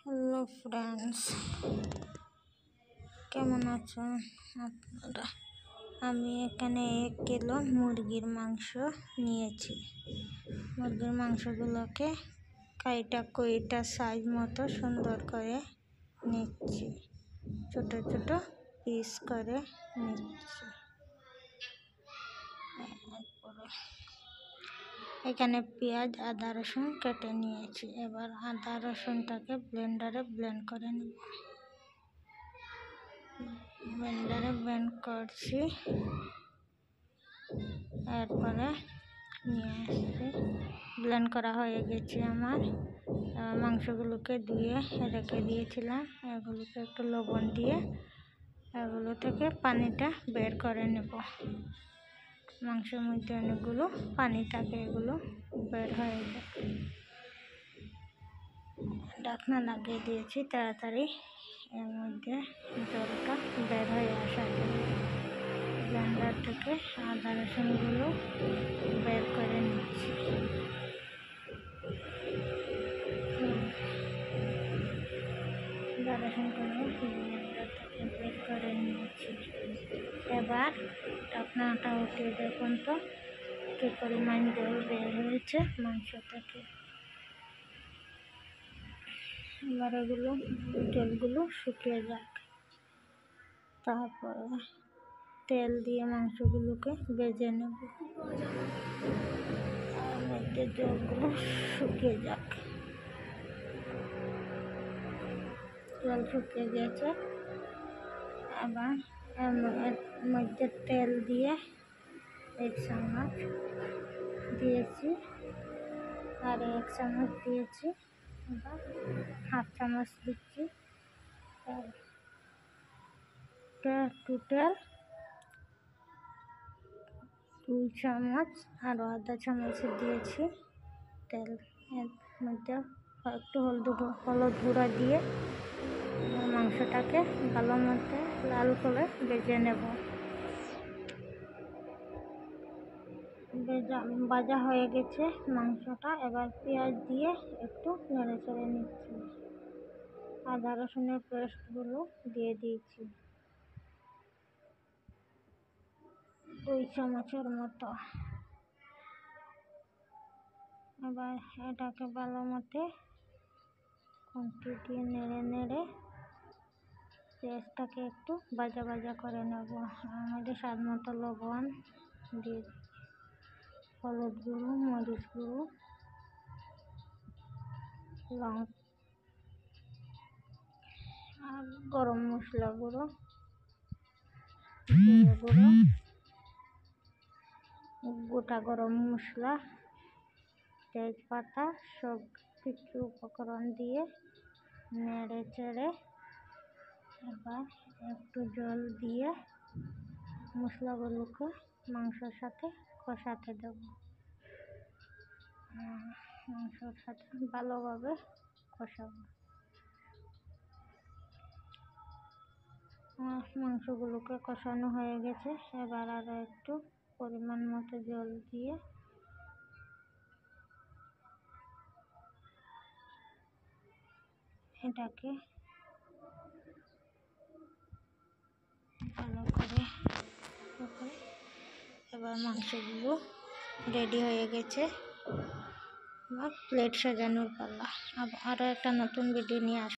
Hello friends, কেমন আছেন আপনারা? আমি এখানে 1 কিলো মুরগির মাংস নিয়েছি। মুরগির মাংসগুলোকে কয়টা সাইজ মতো সুন্দর করে নিচ্ছি, ছোট ছোট পিস করে নিচ্ছি। এখানে পেঁয়াজ, আদা, রসুন কেটে নিয়েছি। এবার আদা রসুনটাকে ব্লেন্ডারে ব্লেন্ড করে নেব। ব্লেন্ডারে ব্লেন্ড করছি, এরপরে নিয়ে আসছি। ব্লেন্ড করা হয়ে গেছে আমার। মাংসগুলোকে ধুয়ে রেখে দিয়েছিলাম, এগুলোকে একটু লবণ দিয়ে এগুলো থেকে পানিটা বের করে নেব। মাংসের মধ্যে অনেকগুলো পানি থাকে, এগুলো বের হয়ে যায়। ঢাকনা লাগিয়ে দিয়েছি, তাড়াতাড়ি এর মধ্যে জলটা বের হয়ে আসার জন্য। ব্লেন্ডার থেকে আদা রসুনগুলো বের করে নিচ্ছি। আদা রসুনগুলো ব্লেন্ডার থেকে বের করে নিয়েছি। এবার ঢাকনাটা উঠিয়ে দেখুন তো কি পরিমাণ জল বের হয়েছে মাংস থেকে। এবার এগুলো জলগুলো শুকিয়ে যাক। তারপরে তেল দিয়ে মাংসগুলোকে ভেজে নেব। আর মধ্যে জলগুলো শুকিয়ে যাক। জল শুকিয়ে গেছে। আবার এর মধ্যে তেল দিয়ে 1 চামচ দিয়েছি, আর 1 চামচ দিয়েছি। এবার 1/2 চামচ দিচ্ছি। টোটাল 2 চামচ আর আধা চামচ দিয়েছি তেল। এর মধ্যে একটু হলুদ গুঁড়া দিয়ে মাংসটাকে ভালো মতো লাল করে ভেজে নেব। ভাজা হয়ে গেছে মাংসটা। এবার পেঁয়াজ দিয়ে একটু নেড়ে চেড়ে নিচ্ছি। আদা রসুনের পেস্টগুলো দিয়ে দিয়েছি, 2 চামচের মতো। এবার এটাকে ভালো মতো খুন্তি দিয়ে নেড়ে নেড়ে পেঁয়াজটাকে একটু ভাজা ভাজা করে নেব। আমাদের স্বাদ মতো লবণ দিয়ে হলুদ গুঁড়ো, মরিচ গুঁড়ো, আর গরম মশলা গুঁড়ো, জিরে গুঁড়ো, গোটা গরম মশলা, তেজপাতা, সব কিছু উপকরণ দিয়ে নেড়ে চেড়ে এবার একটু জল দিয়ে মশলাগুলোকে মাংসের সাথে কষাতে দেব। মাংসের সাথে ভালোভাবে কষাবো। মাংসগুলোকে কষানো হয়ে গেছে। এবার আরও একটু পরিমাণ মতো জল দিয়ে এটাকে ভালো করে এবার মাংসগুলো রেডি হয়ে গেছে। এবার প্লেট সাজানোর পালা। আরও একটা নতুন ভিডিও নিয়ে